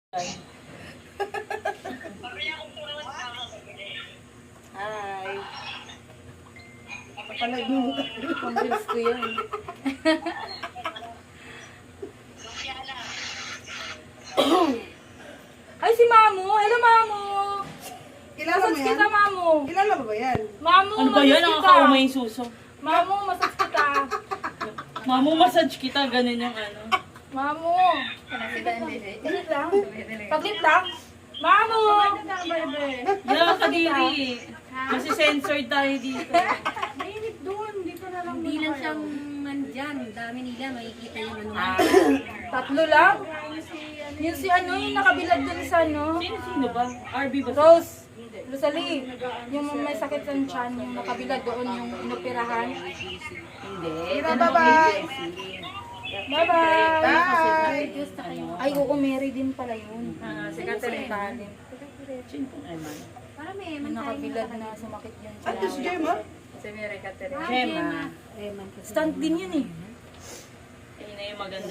Hi. Kapanood mo ka. Pambilis ko yan. Ay, si Mamu! Hello, Mamu! Kilala mo Masas yan? kita, Mamu! Kilala mo ba yan? Mamu, Ano ba yan? Nakakaumay yung suso. Mamu, masas kita! Mamu, massage kita. Ganun yung ano. Mamu! Saglit lang. Saglit lang. Mamu! Yan, kadiri. Kasi censored tayo dito. Mainit doon. Dito na lang. Hindi lang siyang nandyan. Dami nila, makikita yung ano. Tatlo lang? Yung si ano, yung nakabilad dun sa ano? Sino ba? RB ba? Rose. Rosalie. Yung may sakit sa tiyan, yung nakabilad doon, yung inoperahan. Hindi. Kira, bye-bye. Bye-bye! Bye! Ay, oo, Mary din pala yun. Si Catherine. Talim. Sino pong Eman? Para may Yung nakabilad na sumakit yung Ate si tiyan. Gemma? Si Mary Catherine. Gemma. Stunt din yun eh. Ayun na yung maganda.